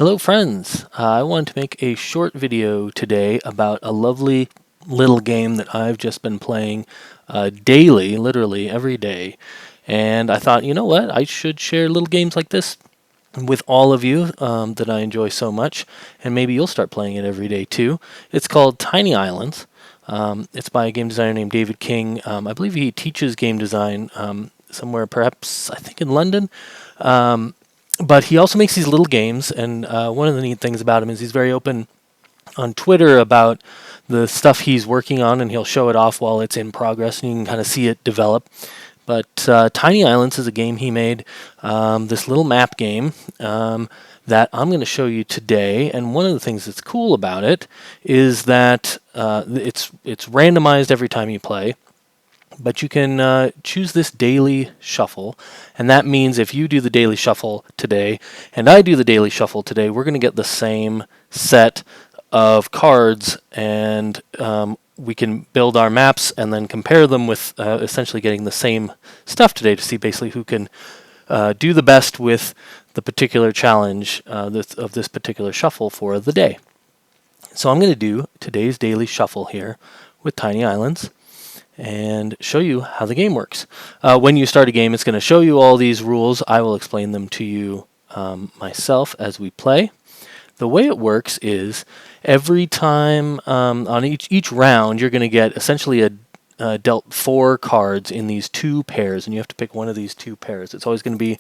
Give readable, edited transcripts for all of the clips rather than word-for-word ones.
Hello friends, I wanted to make a short video today about a lovely little game that I've just been playing daily, literally every day. And I thought, you know what, I should share little games like this with all of you that I enjoy so much, and maybe you'll start playing it every day too. It's called Tiny Islands. It's by a game designer named David King. I believe he teaches game design somewhere, perhaps, I think in London. But he also makes these little games, and one of the neat things about him is he's very open on Twitter about the stuff he's working on, and he'll show it off while it's in progress, and you can kind of see it develop. But Tiny Islands is a game he made, this little map game that I'm going to show you today. And one of the things that's cool about it is that it's randomized every time you play. But you can choose this daily shuffle, and that means if you do the daily shuffle today and I do the daily shuffle today, we're going to get the same set of cards, and we can build our maps and then compare them with essentially getting the same stuff today to see basically who can do the best with the particular challenge of this particular shuffle for the day. So I'm going to do today's daily shuffle here with Tiny Islands and show you how the game works. When you start a game, it's going to show you all these rules. I will explain them to you myself as we play. The way it works is every time on each round, you're going to get essentially dealt 4 cards in these 2 pairs, and you have to pick one of these 2 pairs. It's always going to be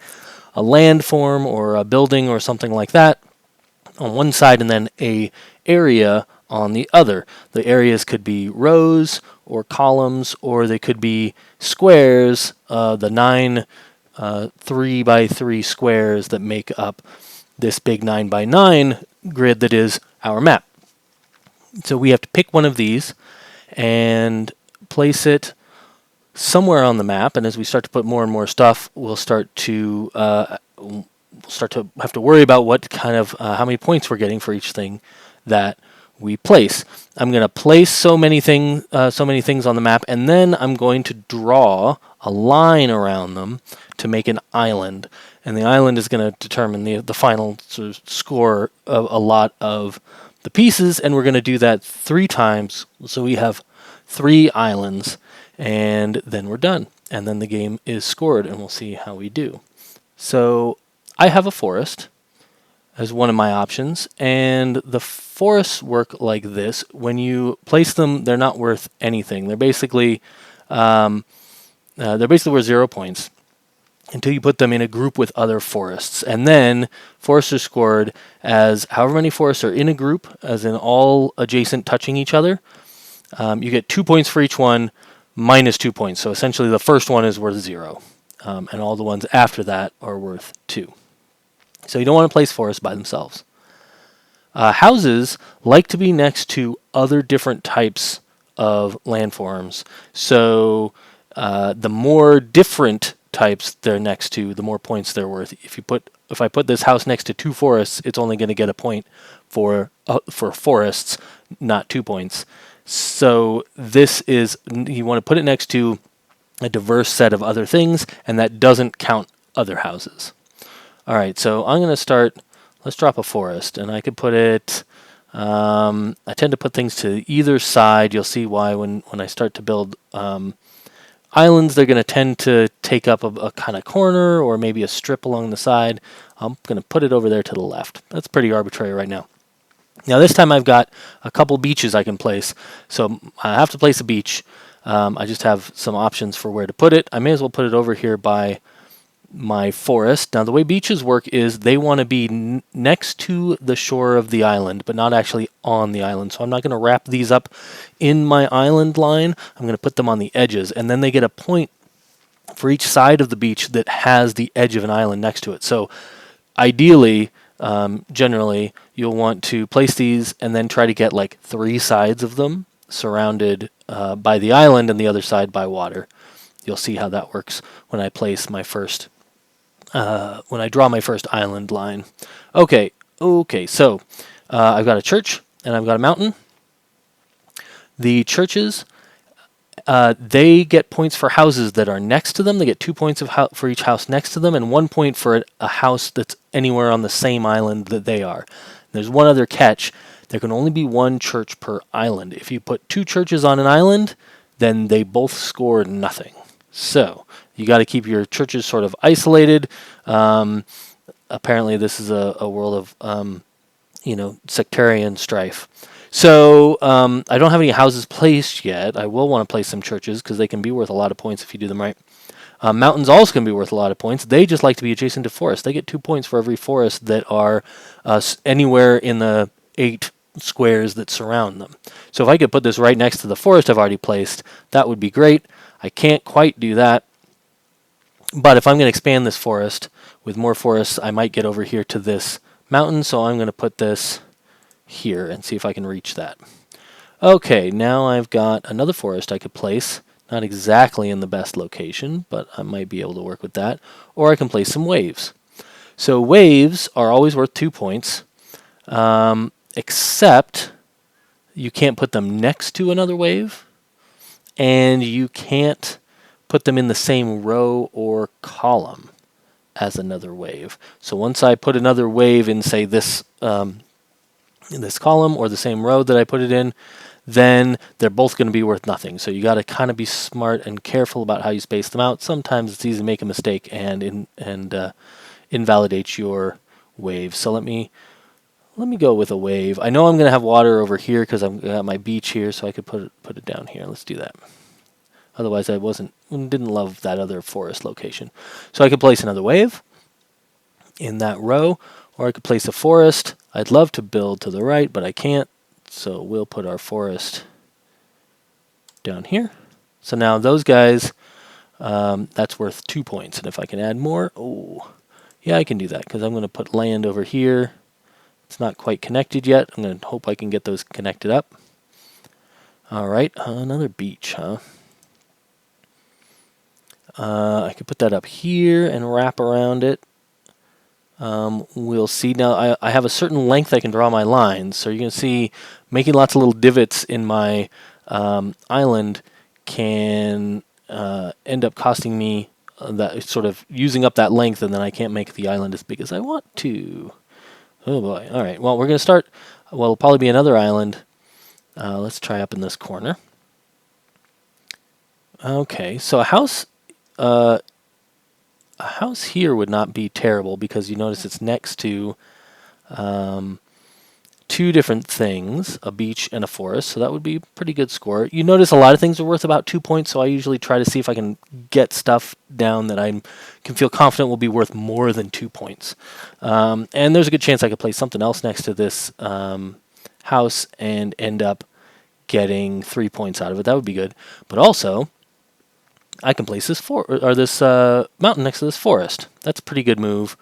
a landform or a building or something like that on one side, and then a area on the other. The areas could be rows or columns, or they could be squares, the 9 3x3 squares that make up this big 9x9 grid that is our map. So we have to pick one of these and place it somewhere on the map, and as we start to put more and more stuff, we'll start to have to worry about what kind of how many points we're getting for each thing that we place. I'm going to place so many things on the map, and then I'm going to draw a line around them to make an island, and the island is going to determine the final sort of score of a lot of the pieces, and we're going to do that 3 times, so we have 3 islands, and then we're done, and then the game is scored, and we'll see how we do. So I have a forest as one of my options, and the forests work like this. When you place them, they're not worth anything. They're basically worth 0 points until you put them in a group with other forests, and then forests are scored as however many forests are in a group, as in all adjacent touching each other. You get 2 points for each one, minus 2 points. So essentially, the first one is worth 0, and all the ones after that are worth 2. So you don't want to place forests by themselves. Houses like to be next to other different types of landforms. So the more different types they're next to, the more points they're worth. If I put this house next to 2 forests, it's only going to get a point for forests, not 2 points. So this is, you want to put it next to a diverse set of other things, and that doesn't count other houses. All right, so I'm going to start, let's drop a forest, and I could put it, I tend to put things to either side. You'll see why when I start to build islands, they're going to tend to take up a kind of corner or maybe a strip along the side. I'm going to put it over there to the left. That's pretty arbitrary right now. Now this time I've got a couple beaches I can place, so I have to place a beach. I just have some options for where to put it. I may as well put it over here by my forest. Now the way beaches work is they want to be next to the shore of the island, but not actually on the island. So I'm not going to wrap these up in my island line. I'm going to put them on the edges, and then they get a point for each side of the beach that has the edge of an island next to it. So ideally, generally, you'll want to place these and then try to get like 3 sides of them surrounded by the island and the other side by water. You'll see how that works when I place my first when I draw my first island line. Okay, so I've got a church and I've got a mountain. The churches They get points for houses that are next to them. They get 2 points for each house next to them, and 1 point for a house that's anywhere on the same island that they are. There's one other catch. There can only be one church per island. If you put 2 churches on an island, then they both score nothing. So you got to keep your churches sort of isolated. Apparently, this is a world of sectarian strife. So I don't have any houses placed yet. I will want to place some churches because they can be worth a lot of points if you do them right. Mountains also can be worth a lot of points. They just like to be adjacent to forests. They get 2 points for every forest that are anywhere in the 8 squares that surround them. So if I could put this right next to the forest I've already placed, that would be great. I can't quite do that. But if I'm going to expand this forest with more forests, I might get over here to this mountain. So I'm going to put this here and see if I can reach that. Okay, now I've got another forest I could place. Not exactly in the best location, but I might be able to work with that. Or I can place some waves. So waves are always worth 2 points, except you can't put them next to another wave, and you can't put them in the same row or column as another wave. So once I put another wave in, say, this in this column or the same row that I put it in, then they're both going to be worth nothing. So you got to kind of be smart and careful about how you space them out. Sometimes it's easy to make a mistake and invalidate your wave. So let me go with a wave. I know I'm going to have water over here because I've got my beach here, so I could put it down here. Let's do that. Otherwise, I didn't love that other forest location. So I could place another wave in that row, or I could place a forest. I'd love to build to the right, but I can't. So we'll put our forest down here. So now those guys, that's worth 2 points. And if I can add more, oh, yeah, I can do that because I'm going to put land over here. It's not quite connected yet. I'm going to hope I can get those connected up. All right, another beach, huh? I could put that up here and wrap around it. We'll see. Now I have a certain length I can draw my lines, so you can see making lots of little divots in my island can end up costing me that sort of using up that length, and then I can't make the island as big as I want to. Oh boy. All right. Well, we're going to start. Well, it'll probably be another island. Let's try up in this corner. Okay. So a house here would not be terrible because you notice it's next to 2 different things, a beach and a forest, so that would be a pretty good score. You notice a lot of things are worth about 2 points, so I usually try to see if I can get stuff down that I can feel confident will be worth more than 2 points. And there's a good chance I could place something else next to this house and end up getting 3 points out of it. That would be good. But also, I can place this mountain next to this forest. That's a pretty good move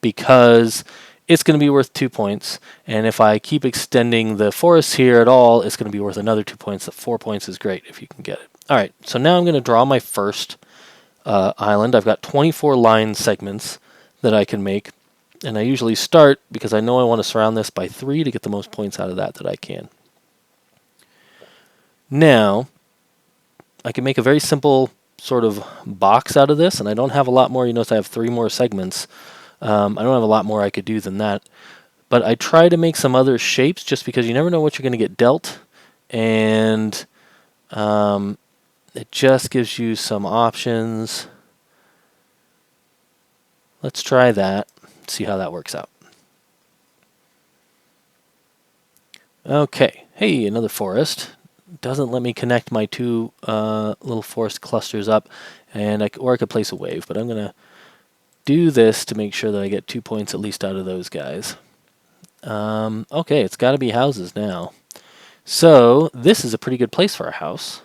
because it's going to be worth 2 points. And if I keep extending the forest here at all, it's going to be worth another 2 points. The 4 points is great if you can get it. All right, so now I'm going to draw my first island. I've got 24 line segments that I can make. And I usually start, because I know I want to surround this by 3 to get the most points out of that I can. Now, I can make a very simple sort of box out of this, and I don't have a lot more. You notice I have 3 more segments. I don't have a lot more I could do than that. But I try to make some other shapes just because you never know what you're going to get dealt. And it just gives you some options. Let's try that. See how that works out. Okay. Hey, another forest. Doesn't let me connect my 2 little forest clusters up, and I could place a wave, but I'm going to do this to make sure that I get 2 points at least out of those guys. Okay, it's got to be houses now. So this is a pretty good place for a house.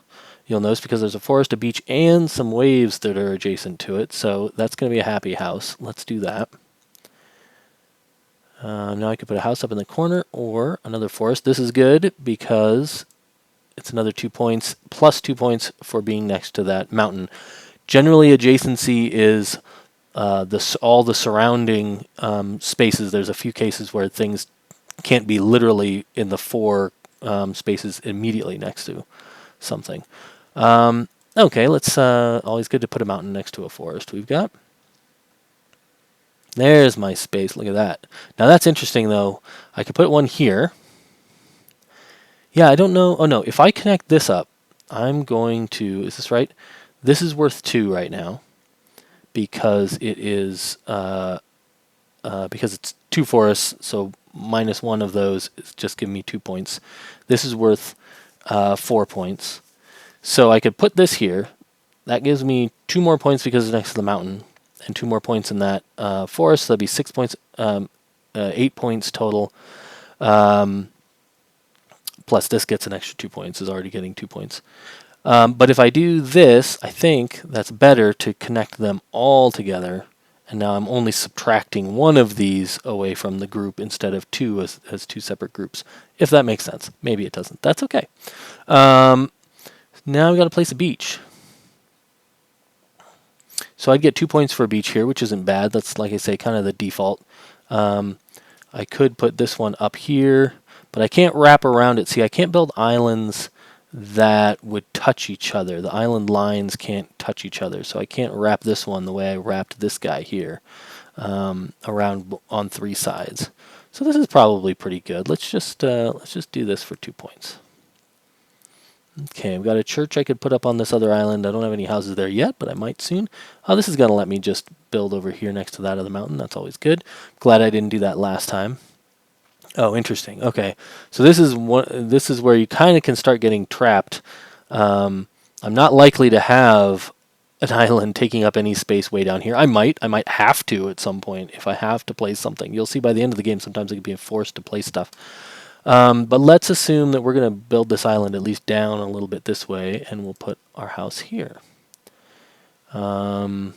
You'll notice because there's a forest, a beach, and some waves that are adjacent to it, so that's going to be a happy house. Let's do that. Now I could put a house up in the corner or another forest. This is good because it's another 2 points, plus 2 points for being next to that mountain. Generally, adjacency is all the surrounding spaces. There's a few cases where things can't be literally in the 4 spaces immediately next to something. Okay, let's, always good to put a mountain next to a forest we've got. There's my space, look at that. Now that's interesting though. I could put one here. Yeah, I don't know. Oh no, if I connect this up, I'm going to, is this right? This is worth 2 right now because it is, because it's 2 forests, so minus 1 of those is just giving me 2 points. This is worth 4 points. So I could put this here. That gives me 2 more points because it's next to the mountain, and 2 more points in that forest. So that'd be 6 points, 8 points total. Plus this gets an extra 2 points, is already getting 2 points. But if I do this, I think that's better to connect them all together. And now I'm only subtracting one of these away from the group instead of 2 as 2 separate groups. If that makes sense. Maybe it doesn't. That's okay. Now we've got to place a beach. So I'd get 2 points for a beach here, which isn't bad. That's, like I say, kind of the default. I could put this one up here, but I can't wrap around it. See, I can't build islands that would touch each other. The island lines can't touch each other, so I can't wrap this one the way I wrapped this guy here around on 3 sides. So this is probably pretty good. Let's just do this for 2 points. Okay, I've got a church I could put up on this other island. I don't have any houses there yet, but I might soon. Oh, this is going to let me just build over here next to that other mountain. That's always good. Glad I didn't do that last time. Oh, interesting. Okay, so this is where you kind of can start getting trapped. I'm not likely to have an island taking up any space way down here. I might have to at some point if I have to place something. You'll see by the end of the game sometimes I could be forced to place stuff. But let's assume that we're going to build this island at least down a little bit this way, and we'll put our house here. And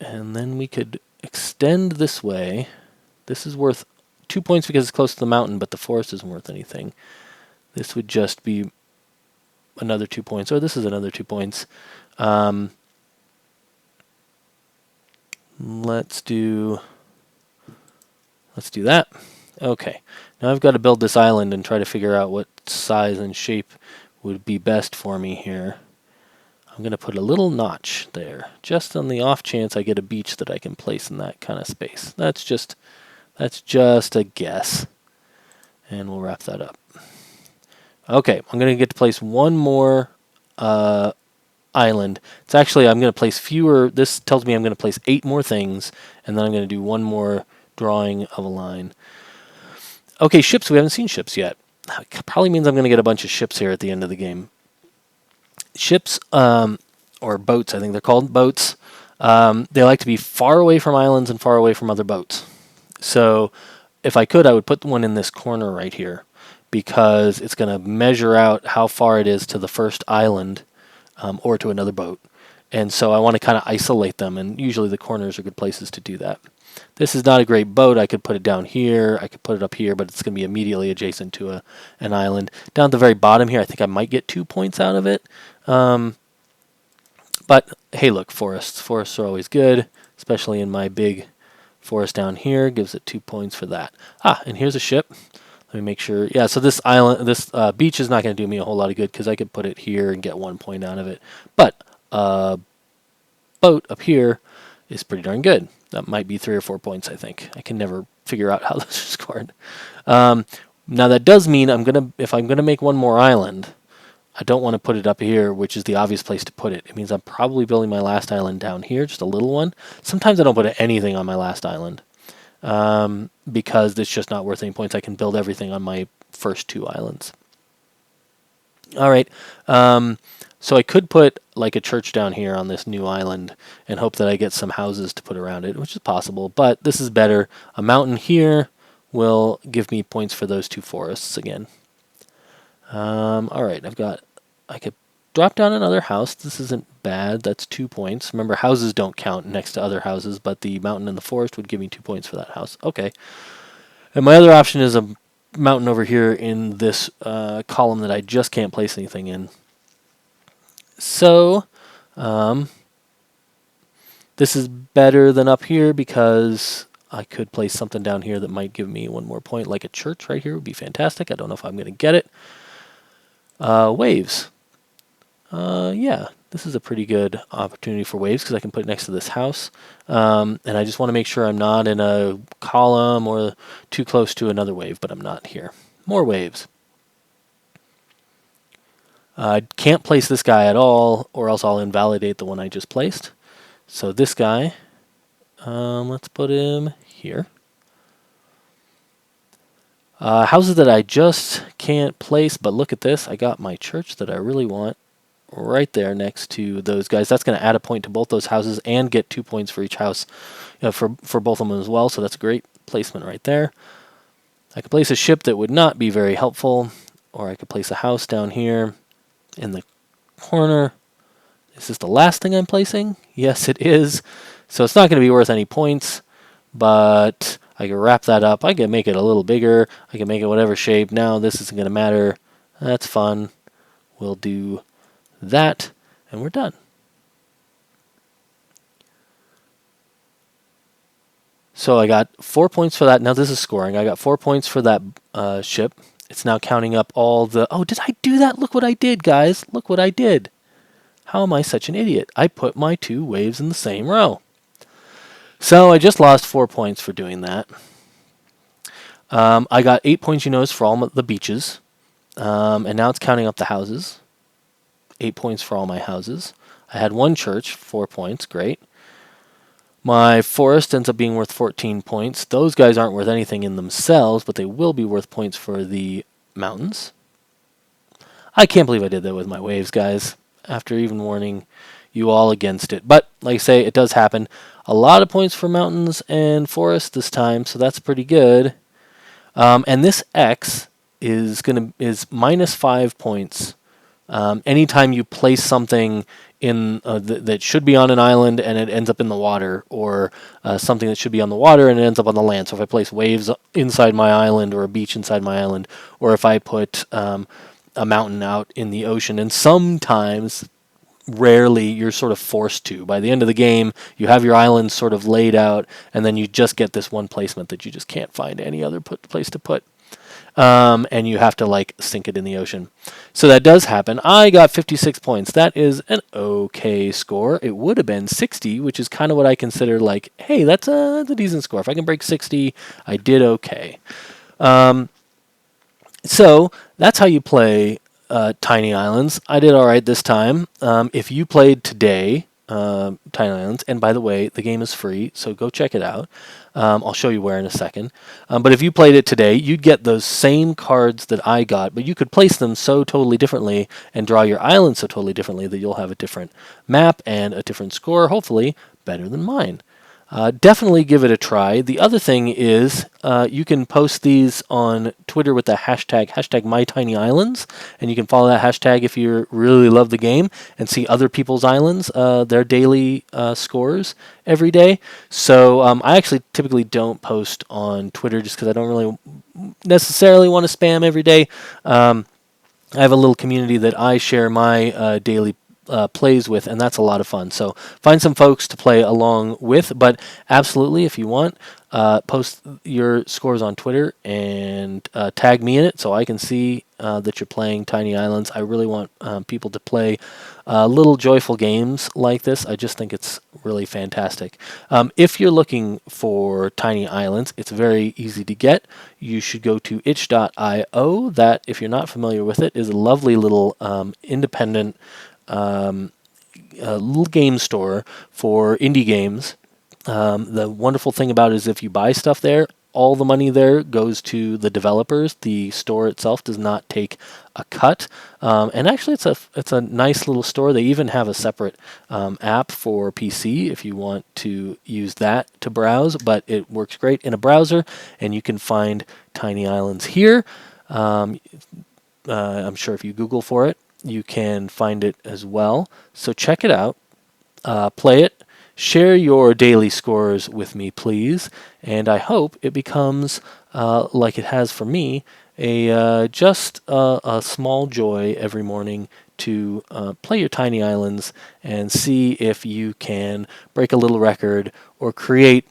then we could extend this way. This is worth 2 points because it's close to the mountain, but the forest isn't worth anything. This would just be another 2 points, or this is another 2 points. Let's do that. Okay, now I've got to build this island and try to figure out what size and shape would be best for me here. I'm going to put a little notch there, just on the off chance I get a beach that I can place in that kind of space. That's just a guess. And we'll wrap that up. Okay, I'm going to get to place one more island. It's actually, I'm going to place fewer. This tells me I'm going to place 8 more things, and then I'm going to do one more drawing of a line. Okay, ships. We haven't seen ships yet. That probably means I'm going to get a bunch of ships here at the end of the game. Ships, or boats, I think they're called, boats, they like to be far away from islands and far away from other boats. So if I could, I would put one in this corner right here, because it's going to measure out how far it is to the first island or to another boat. And so I want to kind of isolate them, and usually the corners are good places to do that. This is not a great boat. I could put it down here. I could put it up here, but it's going to be immediately adjacent to an island. Down at the very bottom here, I think I might get 2 points out of it. But hey, look, forests. Forests are always good, especially in my big forest down here. Gives it 2 points for that. Ah, and here's a ship. Let me make sure. Yeah, so this island, this beach is not going to do me a whole lot of good because I could put it here and get 1 point out of it. But boat up here is pretty darn good. That might be 3 or 4 points, I think. I can never figure out how those are scored. Now that does mean if I'm gonna make one more island, I don't want to put it up here, which is the obvious place to put it. It means I'm probably building my last island down here, just a little one. Sometimes I don't put anything on my last island because it's just not worth any points. I can build everything on my first 2 islands. All right. So I could put like a church down here on this new island and hope that I get some houses to put around it, which is possible, but this is better. A mountain here will give me points for those 2 forests again. All right, I could drop down another house. This isn't bad. That's 2 points. Remember, houses don't count next to other houses, but the mountain and the forest would give me 2 points for that house. Okay. And my other option is a mountain over here in this column that I just can't place anything in. So, this is better than up here because I could place something down here that might give me 1 more point, like a church right here would be fantastic. I don't know if I'm going to get it. Waves. Yeah, this is a pretty good opportunity for waves because I can put it next to this house. And I just want to make sure I'm not in a column or too close to another wave, but I'm not here. More waves. I can't place this guy at all, or else I'll invalidate the one I just placed. So this guy, let's put him here. Houses that I just can't place, but look at this. I got my church that I really want right there next to those guys. That's going to add a point to both those houses and get 2 points for each house for both of them as well. So that's a great placement right there. I could place a ship that would not be very helpful, or I could place a house down here in the corner. Is this the last thing I'm placing? Yes, it is. So it's not going to be worth any points, but I can wrap that up. I can make it a little bigger. I can make it whatever shape. Now this isn't going to matter. That's fun. We'll do that, and we're done. So I got 4 points for that. Now this is scoring. I got 4 points for that ship. It's now counting up all the... Oh, did I do that? Look what I did, guys. Look what I did. How am I such an idiot? I put my 2 waves in the same row. So I just lost 4 points for doing that. I got 8 points, you notice, for all the beaches. And now it's counting up the houses. 8 points for all my houses. I had 1 church, 4 points, great. My forest ends up being worth 14 points. Those guys aren't worth anything in themselves, but they will be worth points for the mountains. I can't believe I did that with my waves, guys, after even warning you all against it. But, like I say, it does happen. A lot of points for mountains and forest this time, so that's pretty good. And this X is minus 5 points. Anytime you place something in that should be on an island and it ends up in the water, or something that should be on the water and it ends up on the land. So if I place waves inside my island or a beach inside my island, or if I put a mountain out in the ocean, and sometimes, rarely, you're sort of forced to. By the end of the game, you have your island sort of laid out, and then you just get this one placement that you just can't find any other place to put. And you have to like sink it in the ocean. So that does happen. I got 56 points. That is an okay score. It would have been 60, which is kind of what I consider like, hey, that's a decent score. If I can break 60, I did okay. So that's how you play Tiny Islands. I did all right this time. If you played today, Tiny Islands, and by the way, the game is free, so go check it out. I'll show you where in a second. But if you played it today, you'd get those same cards that I got, but you could place them so totally differently and draw your island so totally differently that you'll have a different map and a different score, hopefully better than mine. Definitely give it a try. The other thing is you can post these on Twitter with the hashtag MyTinyIslands, and you can follow that hashtag if you really love the game and see other people's islands, their daily scores every day. So I actually typically don't post on Twitter just because I don't really necessarily want to spam every day. I have a little community that I share my daily plays with, and that's a lot of fun. So find some folks to play along with, but absolutely, if you want, post your scores on Twitter and tag me in it so I can see that you're playing Tiny Islands. I really want people to play little joyful games like this. I just think it's really fantastic. If you're looking for Tiny Islands, it's very easy to get. You should go to itch.io. That, if you're not familiar with it, is a lovely little independent a little game store for indie games. The wonderful thing about it is if you buy stuff there, all the money there goes to the developers. The store itself does not take a cut. And actually, it's a nice little store. They even have a separate app for PC if you want to use that to browse. But it works great in a browser, and you can find Tiny Islands here. I'm sure if you Google for it, you can find it as well. So check it out, play it, share your daily scores with me, please, and I hope it becomes, like it has for me, just a small joy every morning to play your Tiny Islands and see if you can break a little record or create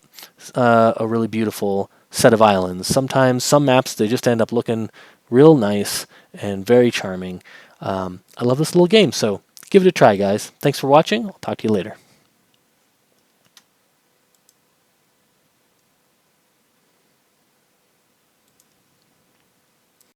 a really beautiful set of islands. Sometimes some maps, they just end up looking real nice and very charming. I love this little game, so give it a try, guys. Thanks for watching. I'll talk to you later.